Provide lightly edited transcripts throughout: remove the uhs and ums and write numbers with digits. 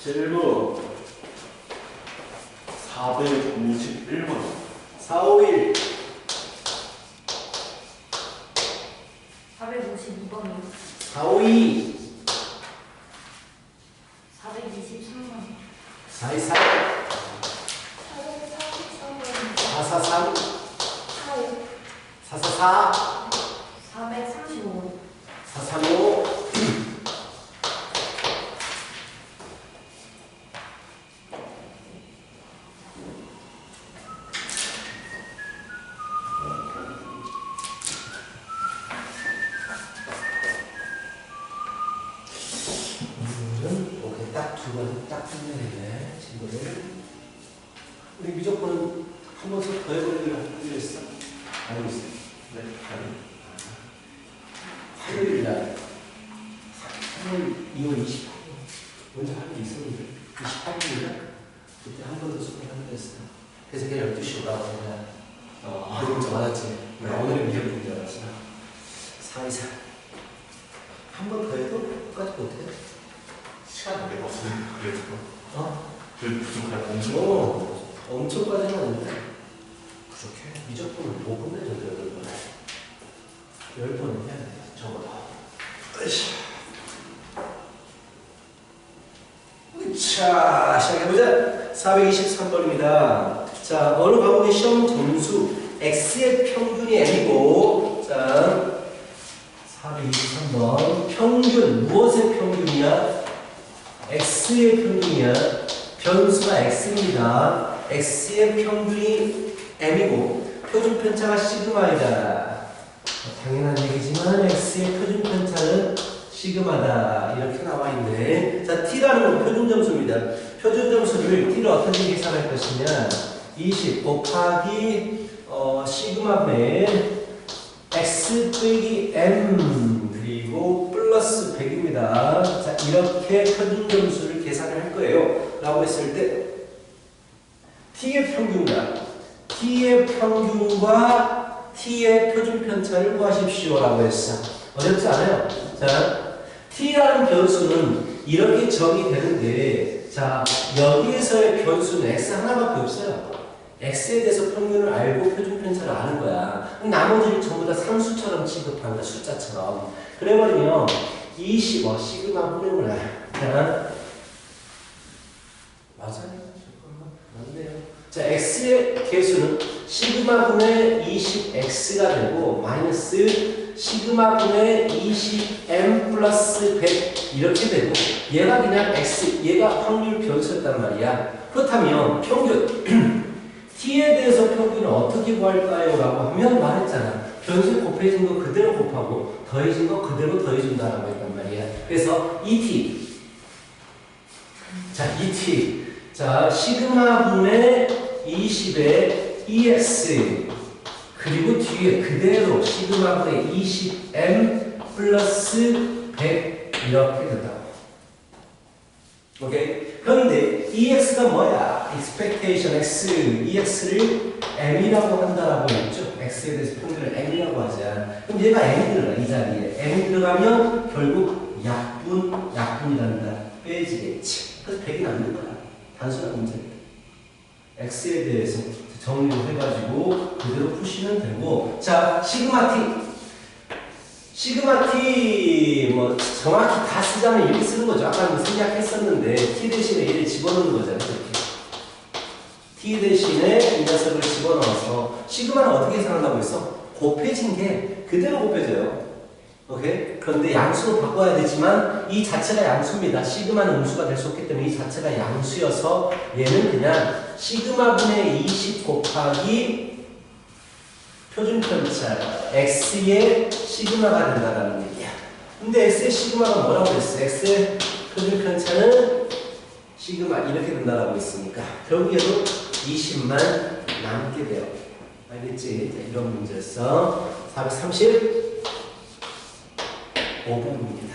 7번 451번 451 452번이요. 452 423번. 423 443번. 443 444 435번. 435 딱 끝내네, 친구들. 우리 미적분은 한 번 더 해보기로 하기로 했어? 알고 있어? 네, 아니. 화요일 날 3월 2월 28일 먼저 하는 게 있었는데 28일인가? 그때 한 번 더 수업하기로 했어. 그래서 그냥 12시 오라고 그냥 그럼 좀 맞았지. 오늘은 미적분인 줄 알았어. 424 한 번 더 해도 똑같이 못해? 시간이 몇 없어요. 그래도 그 부족할 엄청 엄청까지는 아닌데 부족해. 미적분을 못 끝내줘도 8번에 10번은 해야 돼. 적어도. 자, 시작해보자. 423번입니다. 자, 어느 과목의 시험 점수 x의 평균이 n이고, 자 423번 평균 무엇의 평균이야? x의 평균이야. 변수가 x입니다. x의 평균이 m이고 표준 편차가 시그마이다. 당연한 얘기지만 x의 표준 편차는 시그마다 이렇게 나와 있네. 자, t라는 건 표준 점수입니다. 표준 점수를 t를 어떻게 계산할 것이냐? 20 곱하기 시그마분의 x 빼기 m 그리고 플러스 100입니다. 자, 이렇게 표준 점수를 계산을 할 거예요. 라고 했을 때 t의 평균과 t의 표준 편차를 구하십시오. 라고 했어. 어렵지 않아요? 자, t라는 변수는 이렇게 정의되는데, 자, 여기에서의 변수는 x 하나밖에 없어요. x에 대해서 평균을 알고 표준 편차를 아는 거야. 나머지를 전부 다 상수처럼 취급한다. 숫자처럼. 그래버리면 20, 시그마 후렴을 자, 맞아요. 맞네요. 자, x의 개수는 시그마분의 20x가 되고 마이너스 시그마분의 20m 플러스 100 이렇게 되고 얘가 그냥 x, 얘가 확률 변수였단 말이야. 그렇다면 평균 t에 대해서 평균을 어떻게 구할까요? 라고 하면 말했잖아. 변수에 곱해진 거 그대로 곱하고 더해진 거 그대로 더해준다라고 했단 말이야. 그래서 ET 자, ET 자, 시그마분의 20의 EX 그리고 뒤에 그대로 시그마분의 20M 플러스 100 이렇게 된다고. 오케이? 그런데 EX가 뭐야? expectation X, EX를 M이라고 한다라고 했죠? X에 대해서 평균을 M이라고 하자. 그럼 얘가 M이 들어가, 이 자리에. M이 들어가면 결국 약분이란다. 빼지겠지. 그래서 100이 남는 거야. 단순한 문제입니다. X에 대해서 정리를 해가지고 그대로 푸시면 되고. 자, 시그마 T 뭐 정확히 다 쓰자면 이렇게 쓰는 거죠. 아까 생략했었는데 T 대신에 얘를 집어넣는 거잖아요. 이렇게. T 대신에 이 녀석을 집어넣어서 시그마는 어떻게 계산한다고 했어? 곱해진 게 그대로 곱해져요. 오케이? 그런데 양수로 바꿔야 되지만 이 자체가 양수입니다. 시그마는 음수가 될 수 없기 때문에 이 자체가 양수여서 얘는 그냥 시그마분의 20 곱하기 표준 편차 x의 시그마가 된다는 얘기야. 근데 x의 시그마가 뭐라고 했어? x의 표준 편차는 시그마 이렇게 된다라고 했으니까 결국에도 20만 남게 돼요. 알겠지? 자, 이런 문제였어. 435부분입니다.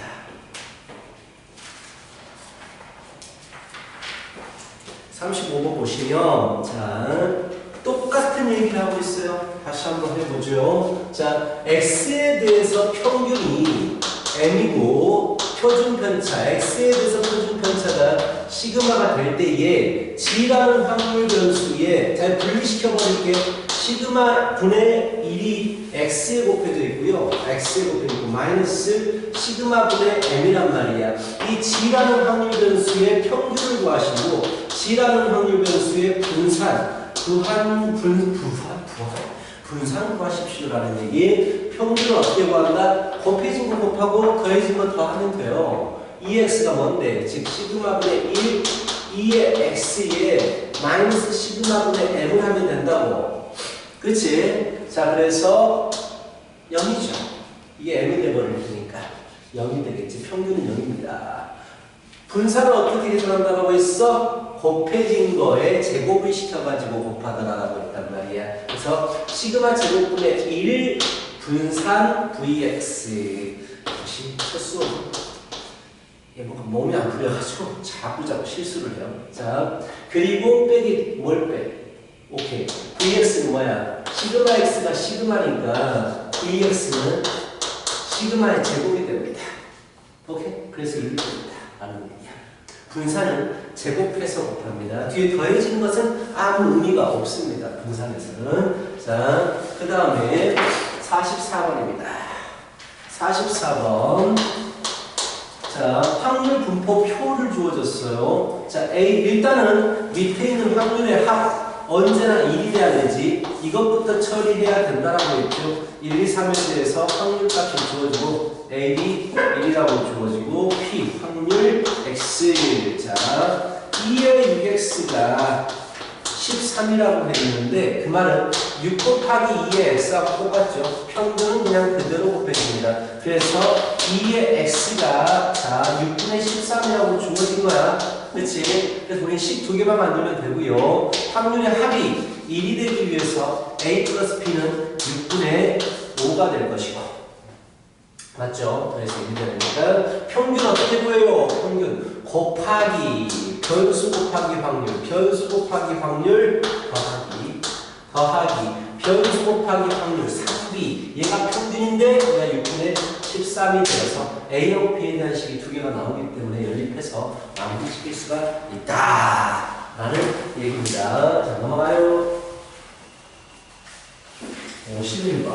35번 보시면 자 똑같은 얘기를 하고 있어요. 다시 한번 해보죠. 자, x에 대해서 평균이 m이고 표준 편차 x에 대해서 표준 편차가 시그마가 될 때에 G라는 확률 변수에 잘 분리시켜 버릴게요. 시그마 분의 1이 X에 곱해져 있고요. X에 곱해져 있고 마이너스 시그마 분의 M이란 말이야. 이 G라는 확률 변수의 평균을 구하시고 G라는 확률 변수의 분산 구하십시오라는 얘기. 평균을 어떻게 구한다? 곱해진 거 곱하고 더해진 거 더하면 돼요. EX가 뭔데? 즉 시그마분의 1 2의 X에 마이너스 시그마분의 M을 하면 된다고. 그치? 자, 그래서 0이죠. 이게 M이 돼버릴 테니까 0이 되겠지. 평균은 0입니다. 분산을 어떻게 계산한다고 하고 있어? 곱해진 거에 제곱을 시켜가지고 곱하더라라고 했단 말이야. 그래서 시그마 제곱분의 1 분산 VX. 역시 첫 수업. 몸이 안 풀려가지고 자꾸 실수를 해요. 자, 그리고 빼기 뭘 빼? 오케이. VX는 뭐야? 시그마 X가 시그마니까 VX는 시그마의 제곱이 됩니다. 오케이? 그래서 1이 됩니다. 라는 얘기야. 분산은 제곱해서 곱합니다. 뒤에 더해지는 것은 아무 의미가 없습니다. 분산에서는. 자, 그 다음에 44번입니다. 44번. 자, 확률 분포 표를 주어졌어요. 자, A, 일단은 밑에 있는 확률의 합 언제나 1이 돼야 되지. 이것부터 처리해야 된다라고 했죠. 1, 2, 3에 대해서 확률 값이 주어지고 A, B 1이라고 주어지고 P 확률 X. 자, 2의 6X가 13이라고 했는데 그 말은 6 곱하기 2의 X하고 똑같죠. 평균은 그냥 그대로 곱해집니다. 그래서 2의 X가 자 6분의 13이라고 주어진 거야. 그치? 그래서 우리 12개만 만들면 되고요. 확률의 합이 1이 되기 위해서 A 플러스 P는 6분의 5가 될 것이고. 맞죠? 그래서 1이 되니까 평균 어떻게 구해요? 평균 곱하기 변수 곱하기 확률 더하기 변수 곱하기 확률 3B. 얘가 평균인데 얘가 6분의 13이 되어서 A하고 B에 대한 식이 두 개가 나오기 때문에 연립해서 마무리시킬 수가 있다 라는 얘기입니다. 자, 넘어가요. 51번.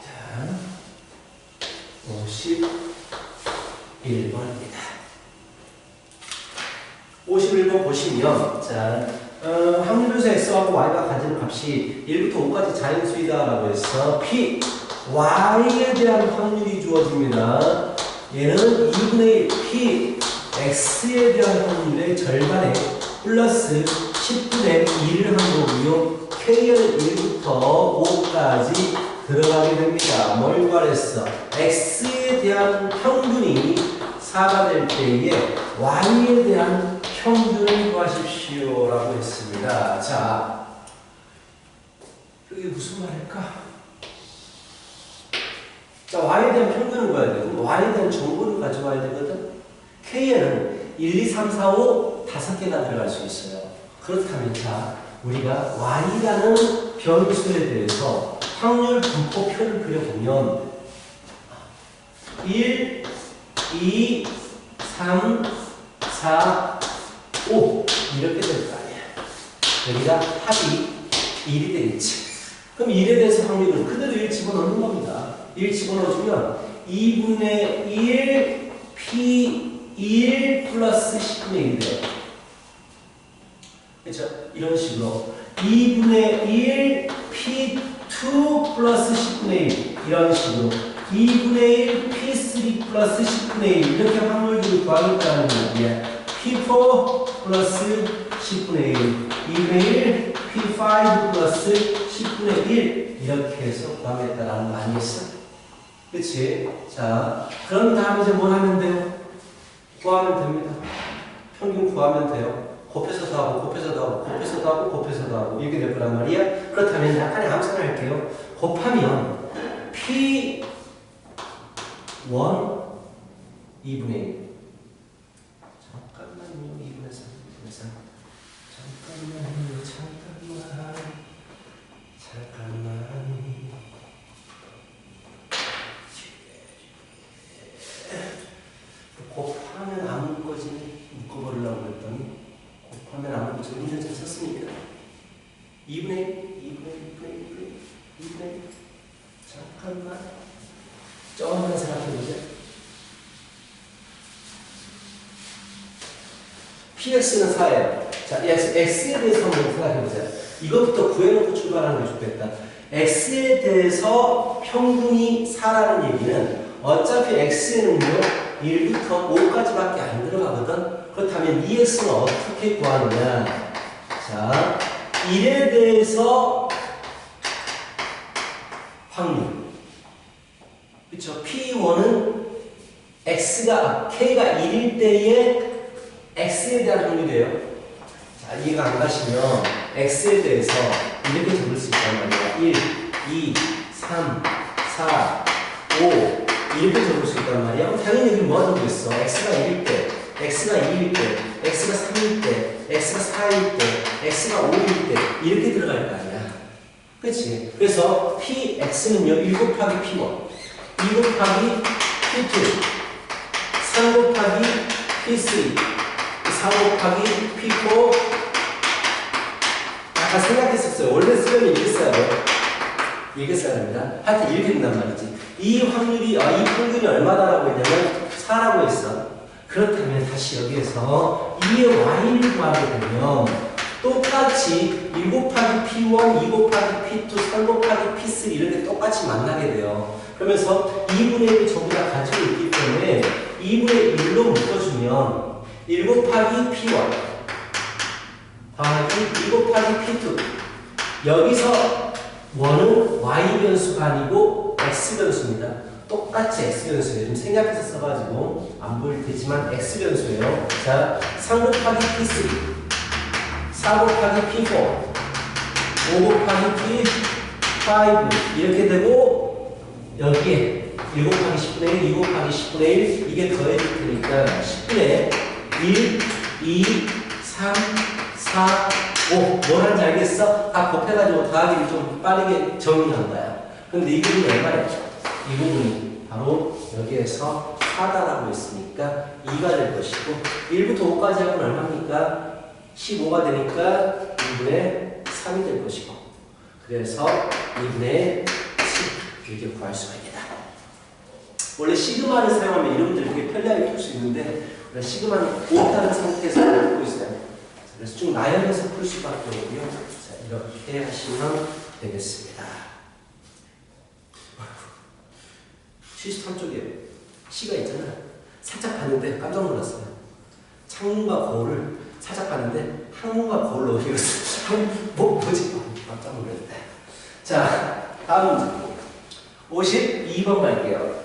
자, 51번입니다. 51번 보시면 자, 확률변수 x하고 y가 가지는 값이 1부터 5까지 자연수이다라고 해서 p, y에 대한 확률이 주어집니다. 얘는 2분의 1 p, x에 대한 확률의 절반에 플러스 10분의 1을 한 거고요. k는 1부터 5까지 들어가게 됩니다. 뭘 구하랬어? x에 대한 평균이 4가 될 때에 y에 대한 평균을 구하십시오 라고 했습니다. 자, 이게 무슨 말일까? 자, y에 대한 평균을 구해야 돼. 그럼 y에 대한 정보를 가져와야 되거든. k에는 1, 2, 3, 4, 5 5개가 들어갈 수 있어요. 그렇다면 자, 우리가 y라는 변수에 대해서 확률 분포표를 그려보면 1, 2, 3, 4, 5 이렇게 될 거 아니야. 여기가 합이 1이 되겠지. 그럼 1에 대해서 확률은 그대로 1 집어넣는 겁니다. 1 집어넣어주면 2분의 1 P1 플러스 10분의 1이 돼요. 그렇죠? 이런 식으로 2분의 1 P2 플러스 10분의 1 이런 식으로 2분의 1 P3 플러스 10분의 1 이렇게 확률들을 구하겠다는 얘기야. P4 플러스 10분의 1 2분의 1 P5 플러스 10분의 1 이렇게 해서 구하겠다라는 거 아니겠어? 그치? 자, 그런 다음에 이제 뭘 하면 돼요? 구하면 됩니다. 평균 구하면 돼요. 곱해서 더하고 곱해서 더하고 곱해서 더하고 곱해서 더하고 이렇게 될 거란 말이야. 그렇다면 약간의 함수를 할게요. 곱하면 P1 2분의 1 잠깐만요. 2분의 3 2분의 3 잠깐만 뭐지? 묶어버리려고 했더니 곱하면 아무리 정리를 잘 썼습니다. 2분의 1, 2분의 1. 잠깐만. 조금만 생각해보자. PX는 4예요. 자, X에 대해서 한번 생각해보세요. 이것부터 구해놓고 출발하는 게 좋겠다. X에 대해서 평균이 4라는 얘기는 어차피 X에는요, 1부터 5까지밖에 안 들어가거든. 그렇다면 2X는 어떻게 구하느냐. 자, 1에 대해서 확률. 그쵸? P1은 K가 1일 때의 X에 대한 확률이에요. 자, 이해가 안 가시면 X에 대해서 이렇게 적을 수 있단 말이야. 1, 2, 3, 4, 5 이렇게 적을 수 있단 말이야. 그럼 당연히 여기 뭐 하는 거겠어? X가 1일 때, X가 2일 때, X가 3일 때, X가 4일 때, X가 5일 때 이렇게 들어갈 거 아니야. 그치? 그래서 PX는요 1 곱하기 P1 2 곱하기 P2 3 곱하기 P3 4 곱하기 P4 아까 생각했었어요. 원래 쓰려면 이렇게 써야 돼요. 이렇게 써야 됩니다. 하여튼 이렇게 된단 말이지. 이 확률이, 이 평균이 얼마다라고 했냐면 4라고 했어. 그렇다면 다시 여기에서 2의 y를 구하게 되면 똑같이 1 곱하기 P1, 2 곱하기 P2, 3 곱하기 P3 이렇게 똑같이 만나게 돼요. 그러면서 2분의 1을 전부 다 가지고 있기 때문에 2분의 1로 묶어주면 1 곱하기 P1 더하기 2 곱하기 P2 여기서 1은 Y 변수가 아니고 X 변수입니다. 똑같이 X 변수예요. 좀 생략해서 써가지고 안 보일 테지만 X 변수예요. 자, 3 곱하기 P3 4 곱하기 P4 5 곱하기 P5 이렇게 되고 여기에 1 곱하기 10분의 1, 2 곱하기 10분의 1 이게 더해질 테니까 10분의 1, 2, 3, 4, 5 뭘 하는지 알겠어? 다 곱해가지고 더하기를 좀 빠르게 정리한 거야. 근데 이 부분이 얼마였죠? 이 부분이 바로 여기에서 4다라고 했으니까 2가 될 것이고 1부터 5까지 하면 얼마입니까? 15가 되니까 2분의 3이 될 것이고 그래서 2분의 10 이렇게 구할 수가 있다. 원래 시그마를 사용하면 이름들 되게 편리하게 풀 수 있는데 시그마는 못하는 상태에서 풀고 있어요. 그래서 쭉 나열해서 풀 수밖에 없고요. 자, 이렇게 하시면 되겠습니다. 73쪽에 시가 있잖아. 살짝 봤는데 깜짝 놀랐어요. 창문과 거울을 살짝 봤는데 항문과 거울로 이었어. 뭐지? 깜짝 놀랐네. 자, 다음 문제 52번 갈게요.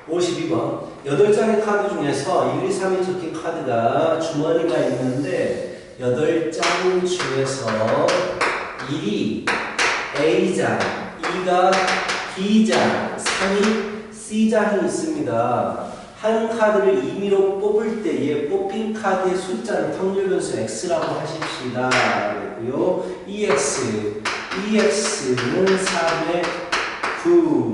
52번 8장의 카드 중에서 1, 2, 3이 적힌 카드가 주머니가 있는데 8장 중에서 1이 A장, 2가 B장, 3이 C장이 있습니다. 한 카드를 임의로 뽑을 때에 뽑힌 카드의 숫자를 확률 변수 X라고 하십시다. 그랬고요. EX는 4분의 9,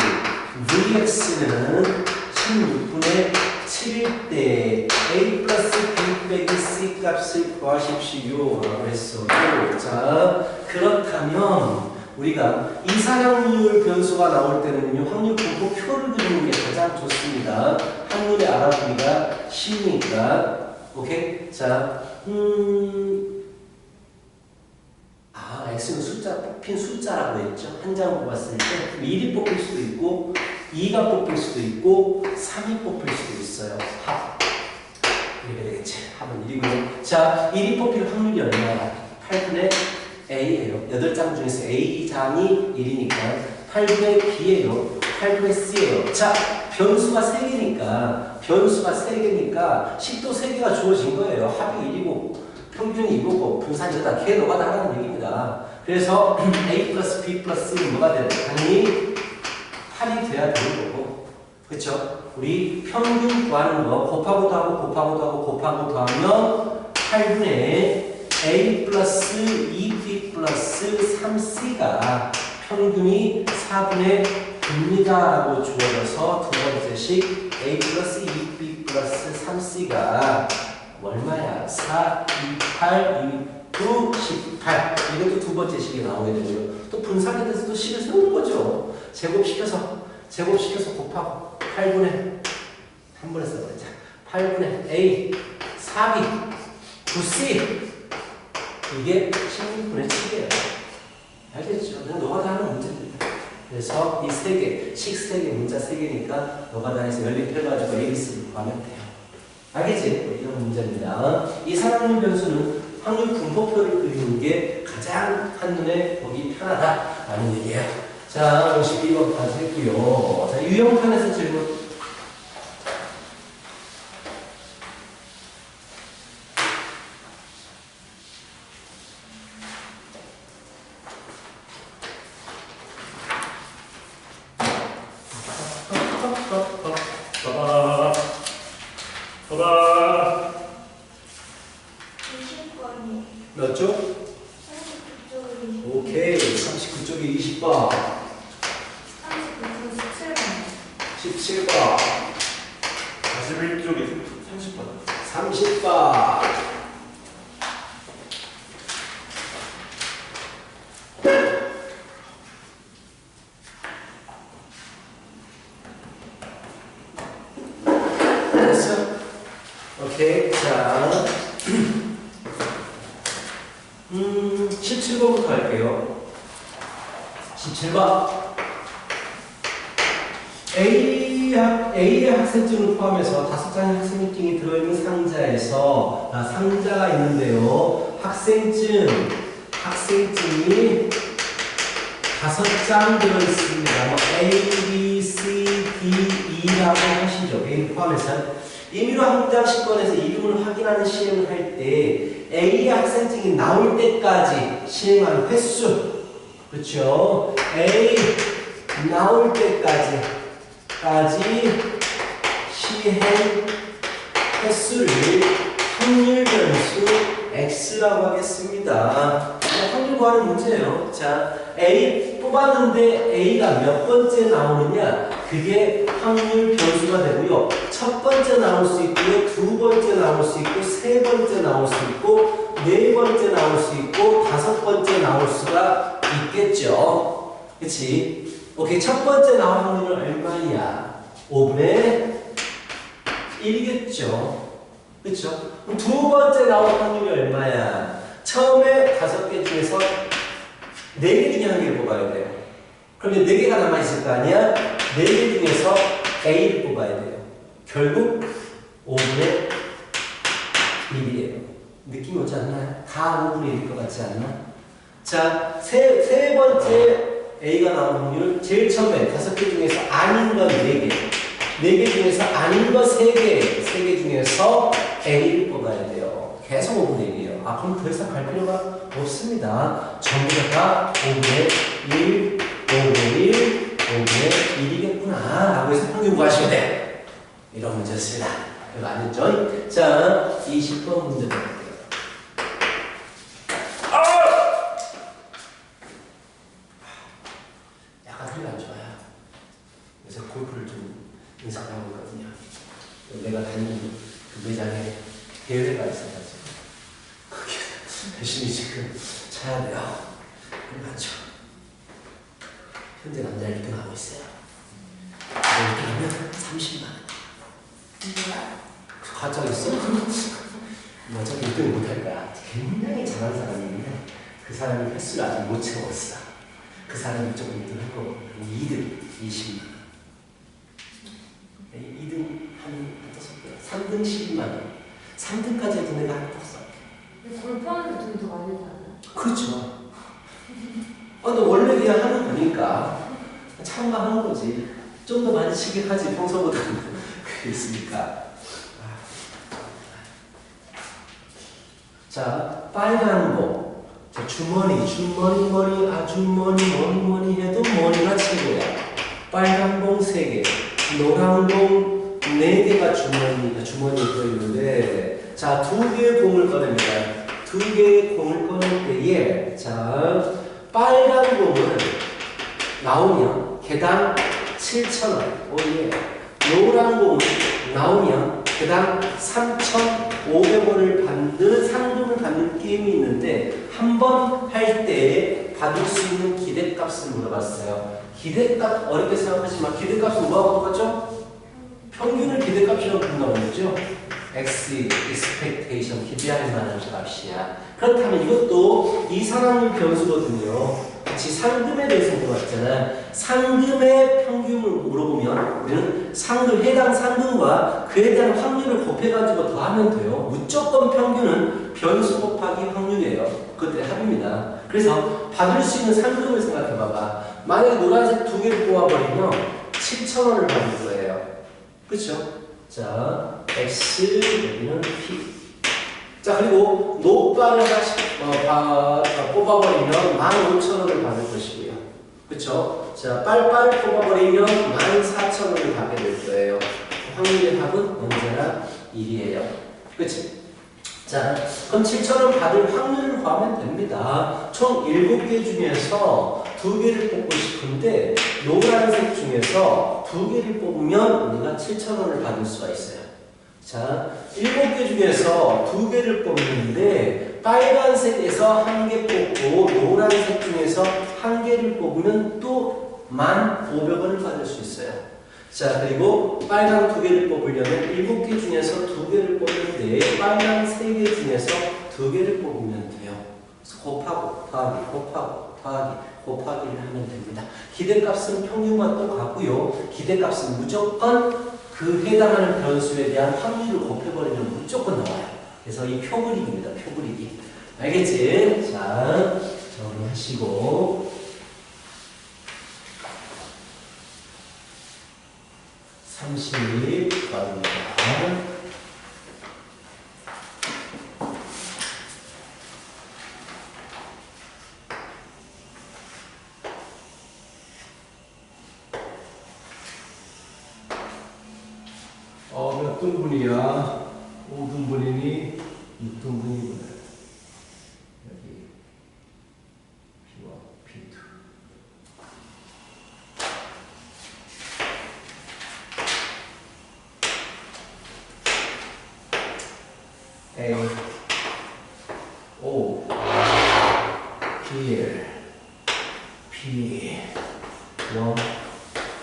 VX는 16분의 7일 때 A 플러스 B 빼기 C 값을 구하십시오 라고 했어요. 자, 그렇다면 우리가 이사량률 변수가 나올 때는요 확률 분포표를 그리는 게 가장 좋습니다. 한눈에 알아보기가 쉬우니까. 오케이? 자, X는 숫자, 뽑힌 숫자라고 했죠. 한 장 뽑았을 때 1이 뽑힐 수도 있고 2가 뽑힐 수도 있고 3이 뽑힐 수도 있어요. 합. 이렇게 되겠지. 합은 1이고요. 자, 1이 뽑힐 확률이 얼마야? 8분의 A예요. 8장 중에서 A장이 1이니까 8분의 B예요. 8분의 C예요. 자, 변수가 3개니까 식도 3개가 주어진 거예요. 합이 1이고 평균이 2고 분산이 다 걔 너가 나가는 얘기입니다. 그래서 A 플러스 B 플러스 C는 뭐가 되는 거야? 당연히 8이 돼야 되는 거고, 그쵸? 우리 평균 구하는 거 곱하고 더하면 8분의 A 플러스 2B 플러스 3C가 평균이 4분의 9입니다라고 주어져서 두 번째식 A 플러스 2B 플러스 3C가 얼마야? 4, 2, 8, 9, 18. 이것도 두 번째 식이 나오게 되고요. 또 분산에 대해서도 식을 세우는 거죠. 제곱시켜서 곱하고 8분의 한 번에 써버리자. 8분의 A 4B 9C 이게 16분의 7이에요. 알겠죠? 그냥 너가 다 하는 문제입니다. 그래서 이 세 개, 식 세 개, 문자 세 개니까 너가 다 해서 연립해가지고 ABC를 구하면 돼요. 알겠지? 이런 문제입니다. 이 사람의 변수는 확률 분포표를 그리는 게 가장 한눈에 보기 편하다라는 얘기예요. 자, 52번까지 했고요. 자, 유형편에서 질문. 봐봐. 20번이 몇 쪽? 39쪽이 오케이. 39쪽에 20번. 39쪽 17번 17번. 41쪽에 30번. 30번. 됐어? 오케이. 자. 17번부터 할게요. 17번. A의 학생증을 포함해서 5장의 학생증이 들어있는 상자에서 상자가 있는데요. 학생증이 5장 들어있습니다. 뭐 A, B, C, D, E라고 하시죠. A 포함해서. 임의로 한 장씩 꺼내서 이름을 확인하는 시행을 할 때 A의 학생증이 나올 때까지 시행하는 횟수. 그렇죠? A 나올 때까지 시행 횟수를 확률 변수 X라고 하겠습니다. 확률 구하는 문제예요. 자, A 뽑았는데 A가 몇 번째 나오느냐? 그게 확률 변수가 되고요. 첫 번째 나올 수 있고요. 두 번째 나올 수 있고, 세 번째 나올 수 있고, 네 번째 나올 수 있고, 다섯 번째 나올 수가 있겠죠. 그치? 오케이. 첫 번째 나올 확률은 얼마냐? 5분의 1이겠죠. 그쵸? 그럼 두 번째 나올 확률이 얼마야? 처음에 5개 중에서 4개 중에 한 개를 뽑아야 돼요. 그러면 4개가 남아있을 거 아니야? 4개 중에서 A를 뽑아야 돼요. 결국 5분의 1이에요. 느낌이 오지 않나요? 다 5분의 1일 것 같지 않나? 자, 세 번째 A가 나온 확률, 제일 처음에 5개 중에서 아닌 건 4개. 4개 중에서 아닌 거 3개. 3개 중에서 A를 뽑아야 돼요. 계속 5분의 1이에요. 아, 그럼 더 이상 갈 필요가 없습니다. 전부 다 5분의 1, 5분의 1, 5분의 1이겠구나. 라고 해서 평균 구하시면 돼. 이런 문제였습니다. 이거 아셨죠? 자, 20번 문제 볼게요. 약간 소리가 안 좋아요. 그래서 골프를 좀 인사하고 있거든요. 내가 다니는 그 매장에 대회가 있어가지고 거기 열심히 지금 차야 돼요. 그래가지고 현재 남자 1등 하고 있어요. 1등 하면 30만 원. 뭐야? 가짜 있어? 여자가 1등 못할 거야. 굉장히 잘하는 사람이 있는데 그 사람이 횟수를 아직 못 채웠어. 그 사람이 조금 1등 할 거고 2등 20만 원. 2등 한 5개, 3등 12만 원. 3등까지 해도 내가 한 5개. 골프하는 돈이 더 많이 되잖아. 그렇죠. 근데 원래 그냥 하는 거니까 참가하는 거지. 좀 더 많이 치긴 하지 평소보다는. 그랬으니까. 자, 빨간 거. 자, 주머니, 머리, 아주머니 해도 머리가 최고야. 빨간 공 3개, 노란 공 4개가 주머니에 들어있는데, 자, 2개의 공을 꺼냅니다. 2개의 공을 꺼낼 때에, 자, 빨간 공은 나오면 개당 7,000원. 오예. 노란 공 나오면 개당 3,500원을 받는 상금을 받는 게임이 있는데 한 번 할 때 받을 수 있는 기대값을 물어봤어요. 기대값 어렵게 생각하지만 기대값은 뭐하고 똑같죠? 평균을 기대값이라고 부른다고 했죠. X expectation 기대할 만한 값이야. 그렇다면 이것도 이상한 변수거든요. 같이 상금에 대해서 물어봤잖아. 상금의 평균을 물어보면 우리는 상금 해당 상금과 그에 대한 확률을 곱해가지고 더하면 돼요. 무조건 평균은 변수 곱하기 확률이에요. 그것들의 합입니다. 그래서 받을 수 있는 상금을 생각해봐봐. 만약에 노란색 두 개를 뽑아버리면 7,000원을 받을 거예요. 그렇죠? 자, X 여기는 P. 자, 그리고 노빠를 하나씩 뽑아버리면 15,000원을 받을 것이고요. 그쵸? 자, 빨빨을 뽑아버리면 14,000원을 받게 될 거예요. 확률의 합은 언제나 1이에요. 그치? 자, 그럼 7,000원 받을 확률을 구하면 됩니다. 총 7개 중에서 2개를 뽑고 싶은데 노란색 중에서 2개를 뽑으면 우리가 7,000원을 받을 수가 있어요. 자, 7개 중에서 2개를 뽑는데 빨간색에서 1개 뽑고 노란색 중에서 1개를 뽑으면 또 1,500원을 받을 수 있어요. 자, 그리고 빨간 2개를 뽑으려면 7개 중에서 2개를 뽑는데 빨간 3개 중에서 2개를 뽑으면 돼요. 그래서 곱하고 더하기 곱하고 더하기 곱하기를 하면 됩니다. 기대값은 평균과 똑같고요. 기대값은 무조건 그 해당하는 변수에 대한 확률을 곱해버리면 무조건 나와요. 그래서 이 표그리기입니다. 표그리기. 알겠지? 자, 정리하시고 30 갑니다. 몇 등분이야? 5등분이니 6등분이구나. 여기 P와 P2. A O P P 1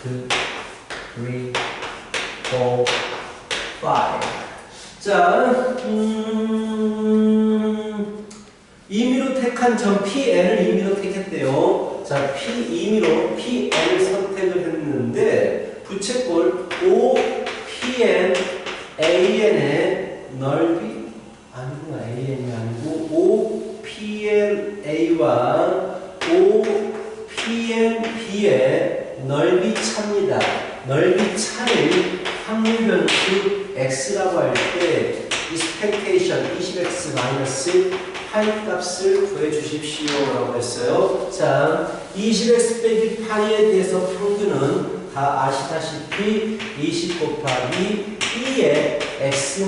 2 3 4 5. 자, 임의로 택한 점 PN을 임의로 택했대요. 자, 임의로 PN을 선택을 했는데 부채꼴 OPN AN의 넓이 아니구나. AN이 아니고 OPNA와 OPNB의 넓이 차입니다. 넓이 차를 확률 변수 x라고 할 때 expectation 20x 파이 값을 구해 주십시오 라고 했어요. 자, 20x 빼기 파이에 대해서 평균은 다 아시다시피 20 곱하기 2의 x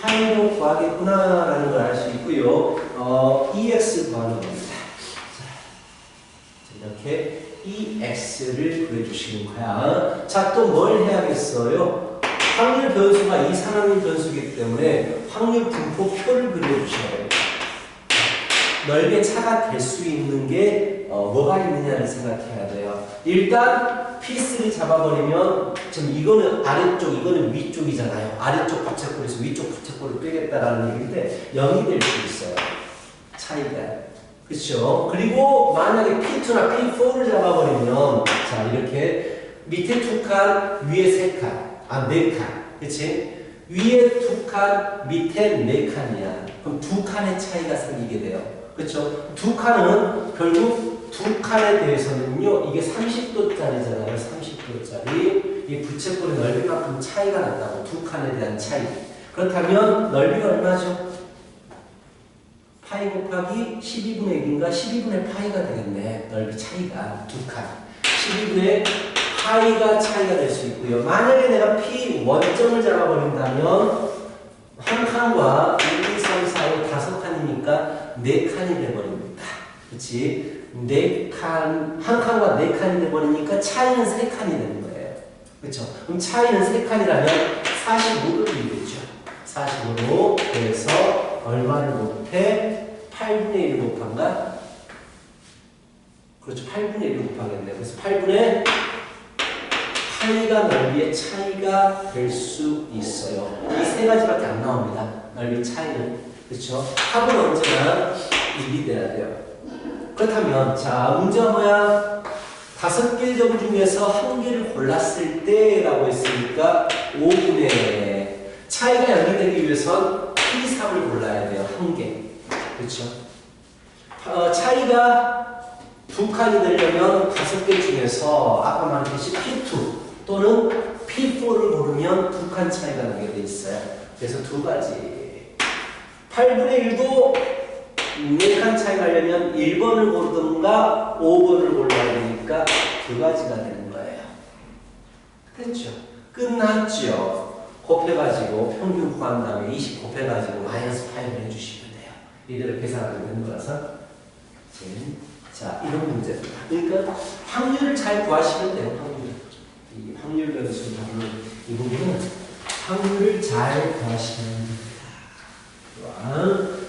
파이로 구하겠구나 라는 걸 알 수 있고요. 2x 구하는 겁니다. 자, 이렇게 EX를 구해주시는 거야. 자, 또 뭘 해야겠어요? 확률 변수가 이상한 변수이기 때문에 확률 분포표를 그려주셔야 됩니다. 넓게 차가 될 수 있는 게 뭐가 있느냐를 생각해야 돼요. 일단 P3 잡아버리면 지금 이거는 아래쪽, 이거는 위쪽이잖아요. 아래쪽 부채꼴에서 위쪽 부채꼴을 빼겠다라는 얘기인데 0이 될 수 있어요. 차이가. 그렇죠. 그리고 만약에 P2나 P4를 잡아버리면 자, 이렇게 밑에 2칸, 위에 3칸, 4칸. 그치? 위에 2칸, 밑에 4칸이야. 그럼 2칸의 차이가 생기게 돼요. 그렇죠? 2칸은 결국 2칸에 대해서는요, 이게 30도짜리잖아요. 30도짜리. 이 부채꼴의 넓이만큼 차이가 난다고. 2칸에 대한 차이. 그렇다면 넓이가 얼마죠? 파이 곱하기 12분의 1인가 12분의 파이가 되겠네. 넓이 차이가 2칸. 12분의 파이가 차이가 될 수 있고요. 만약에 내가 P 원점을 잡아버린다면 한 칸과 1, 2, 3, 4, 5, 5칸이니까 4칸이 돼버립니다. 그치? 한 칸과 4칸이 돼버리니까 차이는 3칸이 되는 거예요. 그렇죠? 그럼 차이는 3칸이라면 45도를 되죠. 45도. 그래서 얼마를 곱해? 8분의 1 곱한가? 그렇죠. 8분의 1 곱하겠네요. 그래서 8분의 8가 넓이의 차이가 될 수 있어요. 이 세 가지밖에 안 나옵니다. 넓이 차이는. 그렇죠? 합은 언제나 1이 돼야 돼요. 그렇다면 자, 문제가 뭐야? 5개 점 중에서 한 개를 골랐을 때라고 했으니까 5분의 차이가 연결되기 위해선 P3을 골라야 돼요. 한 개. 그렇죠? 차이가 2칸이 되려면 5개 중에서 아까 말했듯이 P2 또는 P4를 고르면 2칸 차이가 나게 돼 있어요. 그래서 2가지. 8분의 1도 4칸 차이 나려면 1번을 고르든가 5번을 골라야 되니까 2가지가 되는 거예요. 됐죠? 끝났죠? 곱해가지고 평균 구한 다음에 20 곱해가지고 마이너스 8을 해주시면 돼요. 이대로 계산하면 되는 거라서. 자, 이런 문제입니다. 그러니까 확률을 잘 구하시면 돼요. 확률. 이 확률 변수 이 부분은 확률을 잘 구하시면 됩니다.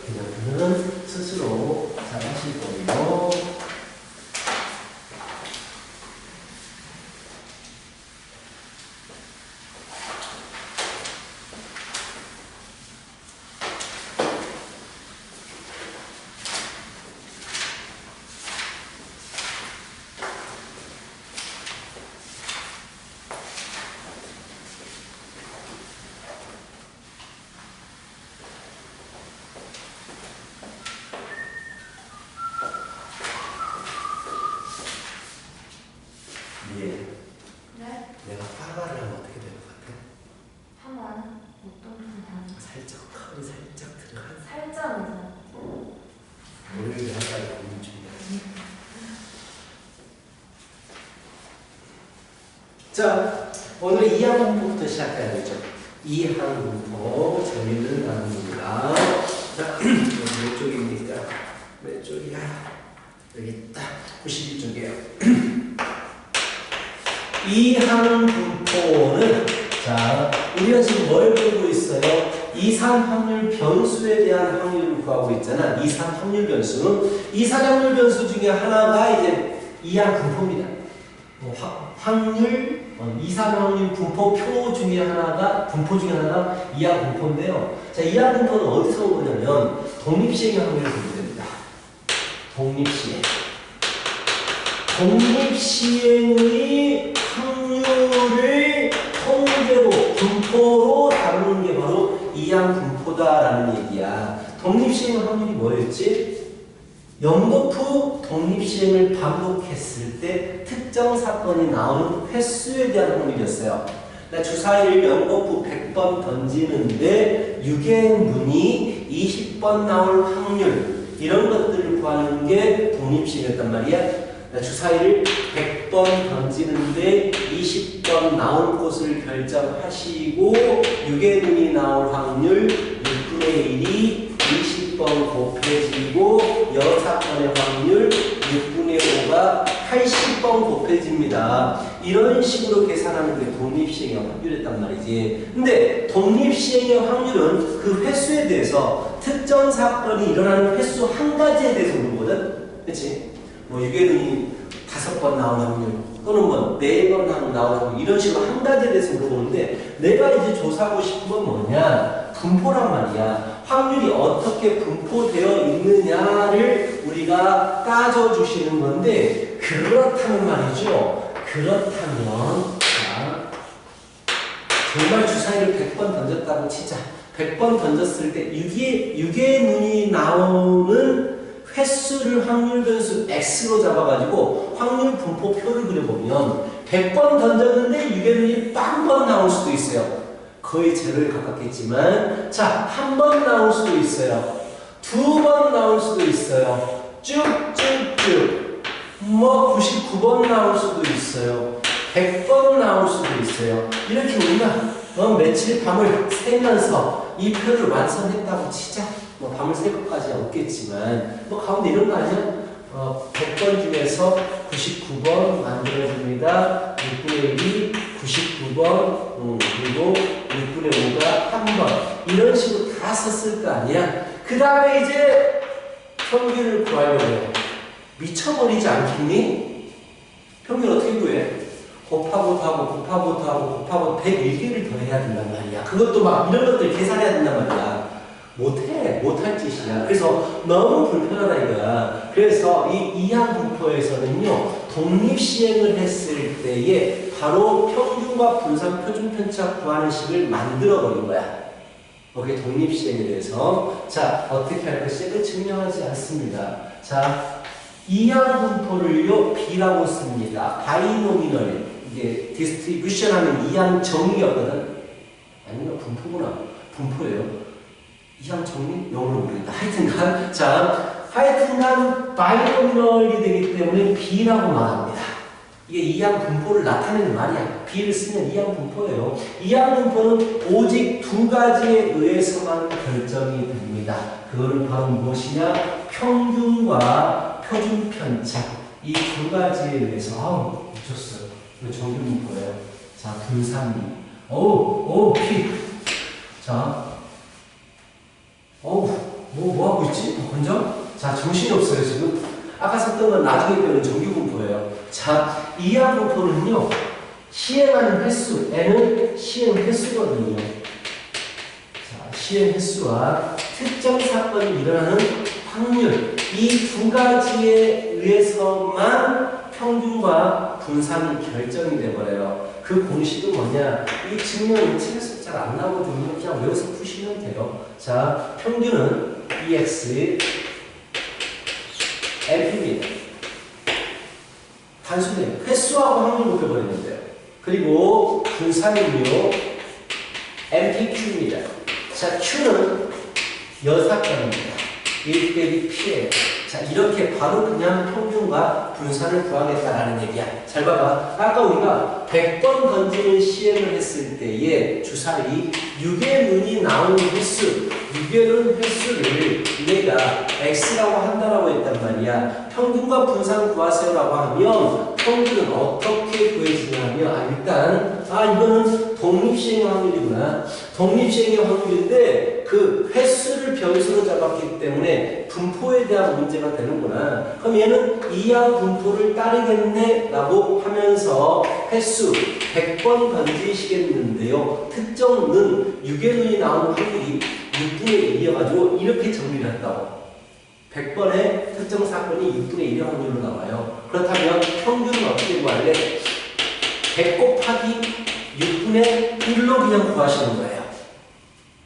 그냥 스스로 잘 하실 거예요. 내가 파마를 하면 어떻게 될 것 같아? 파마 어떤 분 살짝 털이 살짝 들어간 살점이잖아. 머리를 약간 고민 중이야. 자, 오늘 2항분포부터 시작해야 되죠. 2항분포 재밌는 단어입니다. 자, 몇 쪽입니까? 몇 쪽이야? 여기 있다. 91쪽이에요. 이항분포는 자, 우리가 지금 뭘 배우고 있어요? 이산 확률 변수에 대한 확률을 구하고 있잖아. 이산 확률 변수. 이산 확률 변수 중에 하나가 이제 이항분포입니다. 확률 이산 확률 분포표 중에 하나가 이항분포인데요. 자, 이항분포는 어디서 오냐면 독립시행의 확률을 보게 됩니다. 독립시행. 독립시행의 확률을 통계로, 분포로 다루는 게 바로 이항분포다라는 얘기야. 독립시행 확률이 뭐였지? 연거푸 독립시행을 반복했을 때 특정 사건이 나오는 횟수에 대한 확률이었어요. 주사위를 연거푸 100번 던지는데 유괴문이 20번 나올 확률, 이런 것들을 구하는 게 독립시행이었단 말이야. 주사위를 100번 던지는데 20번 나올 곳을 결정하시고 유괴문이 나올 확률 6분의 1이 20번 곱해지고 여사건의 확률 6분의 5가 80번 곱해집니다. 이런 식으로 계산하는 게 독립시행의 확률이었단 말이지. 근데 독립시행의 확률은 그 횟수에 대해서 특정 사건이 일어나는 횟수 한 가지에 대해서 물어보거든. 그치? 뭐 유괴문이 5번 나온 확률 또는 뭐 4번 나온 확률 이런 식으로 한 가지에 대해서 물어보는데 내가 이제 조사하고 싶은 건 뭐냐? 분포란 말이야. 확률이 어떻게 분포되어 있느냐를 우리가 따져주시는 건데 그렇다면 말이죠. 그렇다면 자, 정말 주사위를 100번 던졌다고 치자. 100번 던졌을 때 유괴문이 나오는 횟수를 확률 변수 x로 잡아가지고 확률 분포표를 그려보면 100번 던졌는데 유괴문이 빵번 나올 수도 있어요. 거의 제로에 가깝겠지만 자, 한 번 나올 수도 있어요. 2번 나올 수도 있어요. 쭉쭉쭉 뭐 99번 나올 수도 있어요. 100번 나올 수도 있어요. 이렇게 우리가 며칠 밤을 새면서 이 표를 완성했다고 치자. 뭐 밤을 새 것까지 없겠지만 뭐 가운데 이런 거 아니야? 100번 중에서 99번 만들어줍니다. 6분의 1이 99번, 그리고 6분의 5가 1번. 이런 식으로 다 썼을 거 아니야? 그 다음에 이제 평균을 구하려고 해. 미쳐버리지 않겠니? 평균 어떻게 구해? 곱하고 더하고 곱하고 더하고 곱하고 101개를 더해야 된단 말이야. 그것도 막 이런 것들 계산해야 된단 말이야. 못할 짓이야. 그래서 너무 불편하다 이거야. 그래서 이 이항 분포에서는요, 독립시행을 했을 때에 바로 평균과 분산 표준 편차 구하는 식을 만들어 버린 거야. 오케이, 독립시행에 대해서. 자, 어떻게 할 것이냐를 증명하지 않습니다. 자, 이항 분포를요, B라고 씁니다. 바이노미널. 이게 디스트리뷰션 하면 이항 정의였거든. 아니면 분포구나. 분포예요. 이항 정리? 영어로 모르겠다. 하여튼간, 자, 바이노미널이 되기 때문에 B라고 말합니다. 이게 이항 분포를 나타내는 말이야. B를 쓰면 이항 분포예요. 이항 분포는 오직 두 가지에 의해서만 결정이 됩니다. 그거는 바로 무엇이냐? 평균과 표준 편차. 이 두 가지에 의해서. 아우, 미쳤어요. 이거 정규 분포예요. 자, 분산비. P. 자, 뭐 하고 있지? 먼저? 자, 정신이 없어요, 지금. 아까 썼던 건 나중에 배우는 정규 분포예요. 자, 이항 분포는요, 시행하는 횟수, N은 시행 횟수거든요. 자, 시행 횟수와 특정 사건이 일어나는 확률, 이 두 가지에 의해서만 평균과 분산이 결정이 돼버려요. 그 공식은 뭐냐? 이 증명은 책에서 잘 안 나오거든요. 그냥 외워서 푸시면 돼요. 자, 평균은 EX LP입니다. 단순해요. 횟수하고 확률 곱해버리는데요. 그리고 분산은요, MPQ입니다. 자, Q는 여사건입니다. 1 빼기 P예요. 자, 이렇게 바로 그냥 평균과 분산을 구하겠다라는 얘기야. 잘 봐봐. 아까 우리가 100번 던지는 시행을 했을 때에 주사위 6의 눈이 나오는 횟수, 6의 눈 횟수를 내가 X라고 한다라고 했단 말이야. 평균과 분산 구하세요라고 하면 평균은 어떻게 구해지냐면, 일단, 이거는 독립시행의 확률이구나. 독립시행의 확률인데 그 횟수를 변수로 잡았기 때문에 분포에 대한 문제가 되는구나. 그럼 얘는 이항 분포를 따르겠네 라고 하면서 횟수 100번 던지시겠는데요. 특정은 6의 눈이 나오는 확률이 6분의 1이어가지고 이렇게 정리를 한다고. 100번의 특정 사건이 6분의 1의 확률로 나와요. 그렇다면 평균은 어떻게 구할래? 100 곱하기 6분의 1로 그냥 구하시는 거예요.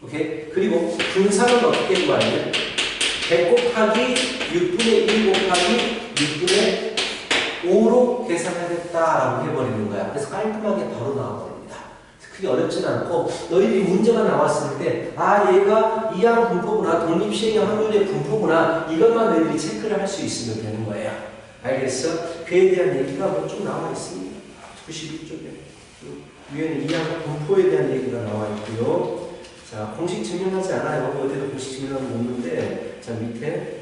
오케이? 그리고 분산은 어떻게 구할래? 100 곱하기 6분의 1 곱하기 6분의 5로 계산하겠다라고 해버리는 거야. 그래서 깔끔하게 바로 나와버립니다. 크게 어렵진 않고, 너희들이 문제가 나왔을 때 얘가 이항 분포구나, 독립시행의 확률의 분포구나, 이것만 너희들이 체크를 할 수 있으면 되는 거예요. 알겠어? 그에 대한 얘기가 좀 나와 있습니다. 92쪽에 위에는 이항 분포에 대한 얘기가 나와 있고요. 자, 공식 증명하지 않아요. 어디도 공식 증명은 없는데, 자, 밑에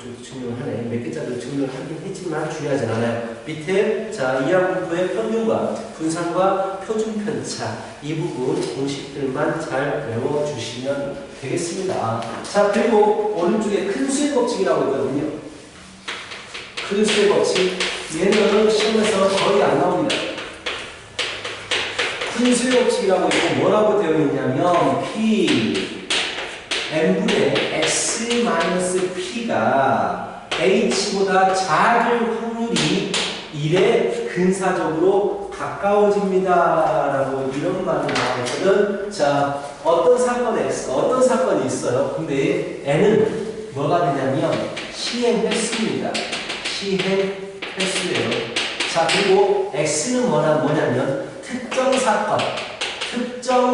좀 증명을 하네. 몇 개짜리 증명을 하긴 했지만 중요하진 않아요. 밑에, 자, 이항 분포의 평균과 분산과 표준 편차, 이 부분 공식들만 잘 외워주시면 되겠습니다. 자, 그리고 오른쪽에 큰 수의 법칙이라고 있거든요. 큰 수의 법칙. 얘는 시험에서 거의 안 나옵니다. 큰 수의 법칙이라고 있고 뭐라고 되어 있냐면 P n분의 x-p가 h보다 작을 확률이 1에 근사적으로 가까워집니다 라고 이런 말이 나왔거든. 자, 어떤 사건 x, 어떤 사건이 있어요. 근데 n은 뭐가 되냐면 시행 횟수입니다. 시행 횟수예요. 자, 그리고 x는 뭐냐면 특정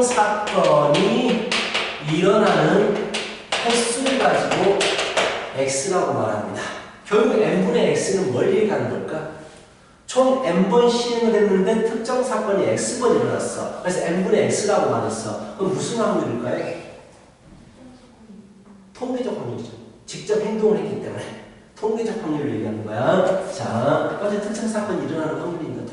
사건이 일어나는 횟수를 가지고 x라고 말합니다. 결국 n분의 x는 뭘 얘기하는 걸까? 총 n번 시행을 했는데 특정 사건이 x번 일어났어. 그래서 n분의 x라고 말했어. 그럼 무슨 확률일까요? 통계적 확률이죠. 직접 행동을 했기 때문에. 통계적 확률을 얘기하는 거야. 자, 어제 특정 사건이 일어나는 확률이니까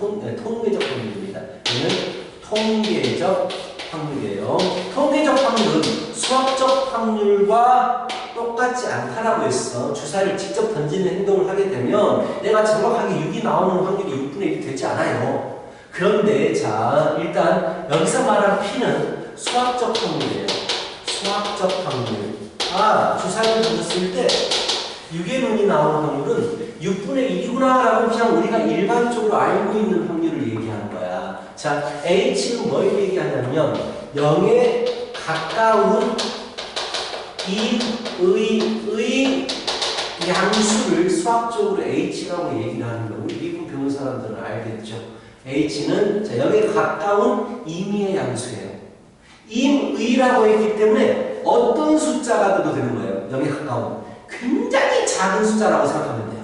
통계적 확률입니다. 얘는 통계적 확률이에요. 통계적 확률은 수학적 확률과 똑같지 않다라고 했어. 주사위를 직접 던지는 행동을 하게 되면 얘가 정확하게 6이 나오는 확률이 6분의 1이 되지 않아요. 그런데 자, 일단 여기서 말한 P는 수학적 확률이에요. 수학적 확률. 주사위를 던졌을 때 6의 눈이 나오는 확률은 6분의 1이구나 라고 그냥 우리가 일반적으로 알고 있는 확률을 얘기하는 거야. 자, H는 뭘 얘기하냐면 0에 가까운 의 양수를 수학적으로 H라고 얘기를 하는 거. 우리 미국 배운 사람들은 알겠죠. H는 자, 0에 가까운 임의의 양수예요. 임의라고 했기 때문에 어떤 숫자가 돼도 되는 거예요. 0에 가까운. 굉장히 작은 숫자라고 생각하면 돼요.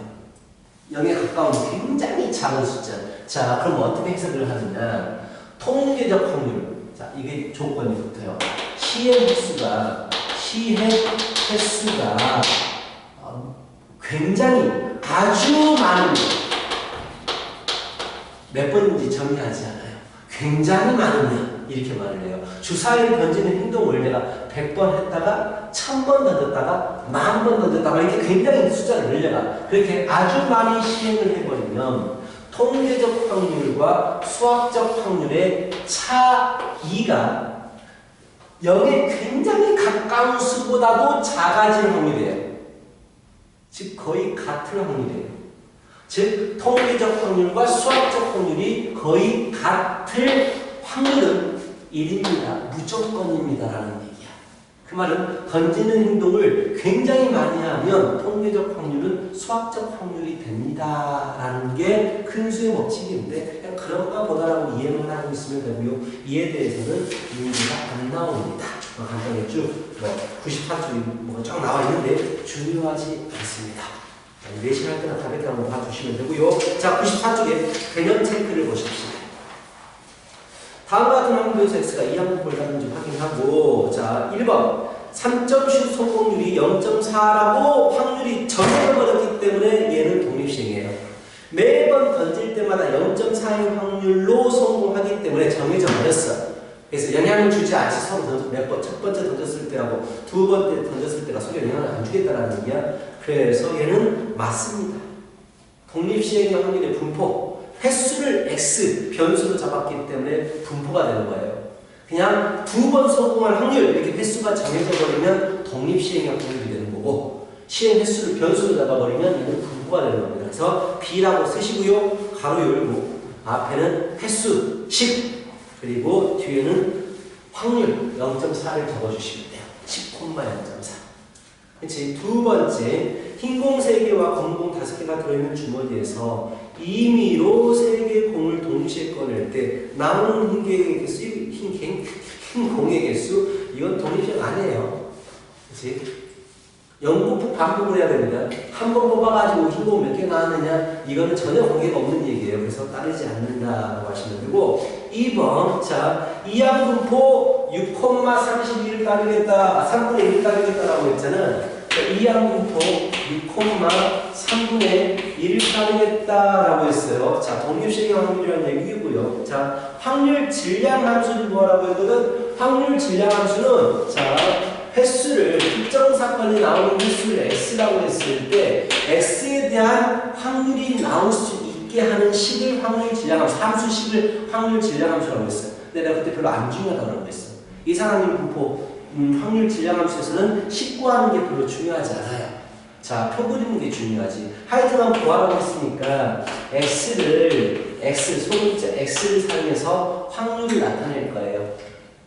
0에 가까운 굉장히 작은 숫자. 자, 그럼 어떻게 해석을 하느냐. 통계적 확률. 자, 이게 조건이 붙어요. 시행 횟수가 굉장히 아주 많은 몇 번인지 정의하지 않아요. 굉장히 많으면 이렇게 말을 해요. 주사위를 던지는 행동을 내가 100번 했다가 1000번 던졌다가 10,000번 던졌다가 이렇게 굉장히 숫자를 늘려가. 그렇게 아주 많이 시행을 해버리면 통계적 확률과 수학적 확률의 차이가 0에 굉장히 가까운 수보다도 작아질 확률이에요. 즉 거의 같은 확률이에요. 즉 통계적 확률과 수학적 확률이 거의 같을 확률은 1입니다. 무조건입니다. 라는 얘기야. 그 말은 던지는 행동을 굉장히 많이 하면 통계적 확률은 수학적 확률이 됩니다. 라는 게 큰 수의 법칙인데 그냥 그런가 보다라고 이해만 하고 있으면 되고요. 이에 대해서는 문제가 안 나옵니다. 간단히 쭉 98쪽이 쫙 나와 있는데 중요하지 않습니다. 내신할 때나 가볍게 한번 봐주시면 되고요. 자, 94쪽에 개념 체크를 보십시오. 다음과 같은 항변에서 X가 2항분법을 가는지 확인하고, 자, 1번 3점슛 성공률이 0.4라고 확률이 정해져버렸기 때문에 얘는 독립시행이에요. 매번 던질 때마다 0.4의 확률로 성공하기 때문에 정해져 버렸어. 그래서 영향을 주지 않지. 서로 첫 번째 던졌을 때하고 두 번째 던졌을 때가 서로 영향을 안 주겠다라는 얘기야. 그래서 얘는 맞습니다. 독립시행의 확률의 분포, 횟수를 X, 변수로 잡았기 때문에 분포가 되는 거예요. 그냥 두 번 성공할 확률, 이렇게 횟수가 정해져 버리면 독립시행의 확률이 되는 거고, 시행 횟수를 변수로 잡아버리면 이는 분포가 되는 겁니다. 그래서 B라고 쓰시고요. 가로 열고, 앞에는 횟수 10, 그리고 뒤에는 확률 0.4를 적어주시면 돼요. 10,0.4. 그치? 두 번째, 흰공 3개와 검공 5개가 들어있는 주머니에서 임의로 3개의 공을 동시에 꺼낼 때 나오는 흰공의 개수, 흰공의 개수, 이건 독립시행 아니에요. 그치? 영국부 반복을 해야 됩니다. 한 번 뽑아가지고 흰공 몇 개 나왔느냐? 이거는 전혀 관계가 없는 얘기예요. 그래서 따르지 않는다라고 하시면 되고, 2번, 자, 이항분포 6,32를 따르겠다, 3분의 1을 따르겠다라고 했잖아. 이항분포 6,3분의 1을 따르겠다라고 했어요. 자, 독립시행의 확률이라는 얘기고요. 자, 확률 질량 함수를 뭐라고 했거든? 확률 질량 함수는, 자, 횟수를, 특정 사건이 나오는 횟수를 X라고 했을 때 X에 대한 확률이 나올 수 있게 하는 식을 확률 질량함수, 함수식을 확률 질량함수라고 했어요. 근데 내가 그때 별로 안 중요하다고 했어. 이상한 분포 확률 질량함수에서는 식 구하는 게 별로 중요하지 않아요. 자, 표 그리는 게 중요하지. 하여튼만 구하라고 했으니까 소문자 X를 사용해서 확률을 나타낼 거예요.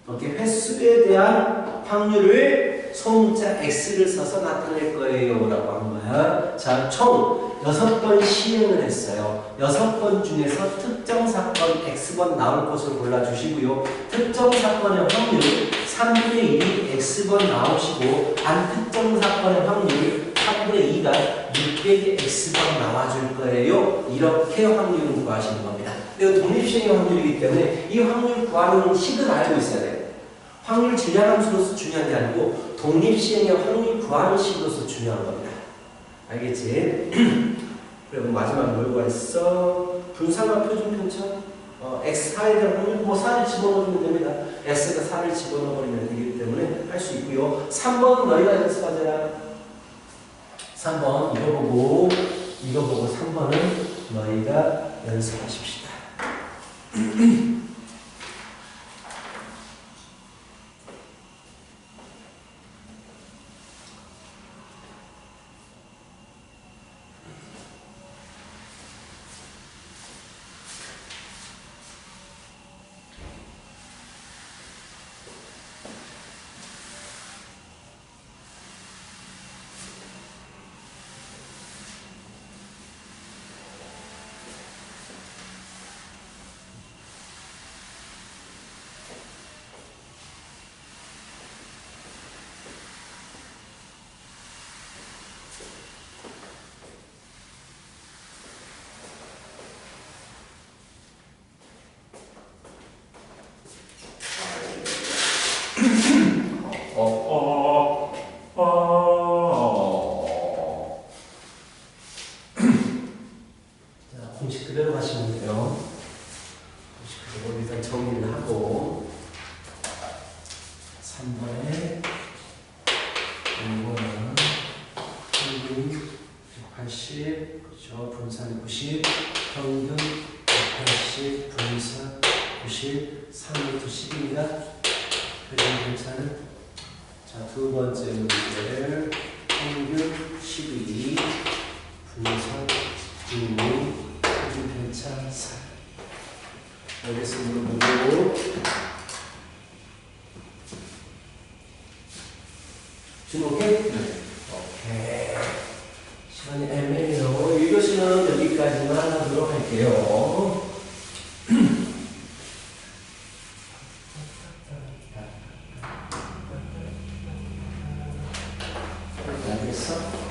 이렇게 횟수에 대한 확률을 소문자 X를 써서 나타낼 거예요 라고 한 거야. 자, 총 6번 시행을 했어요. 6번 중에서 특정 사건 X번 나올 것으로 골라주시고요. 특정 사건의 확률 3분의 1이 X번 나오시고 반특정 사건의 확률 3분의 2가 600의 X번 나와줄 거예요. 이렇게 확률을 구하시는 겁니다. 이거 독립시행의 확률이기 때문에 이 확률 구하는 식은 알고 있어야 돼요. 확률 질량함수로서 중요한 게 아니고 독립시행의 확률 구하는 식으로서 중요한 겁니다. 알겠지? 그리고 마지막 뭘 구했어? 분산과 표준 편차. x 4에다가 뭐 4를 집어넣으면 됩니다. x가 4를 집어넣어버리면 되기 때문에 할 수 있고요. 3번 너희가 연습하자. 3번 이거 보고 3번은 너희가 연습하십시다. 자, 공식 그대로 가시면 돼요. 공식 그대로 일단 정리를 하고 3번에 5번은 평균 180, 그렇죠. 분산 90, 평균 180, 분산 90, 3부터 10입니다. 표준 편차는 자, 두 번째 문제 평균 12, 분산 9, 표준 편차 4. 여기서 물어보고 지금 오케이? 네. 오케이. 시간이 애매해요. 1교시는 여기까지만 하도록 할게요. 알겠어?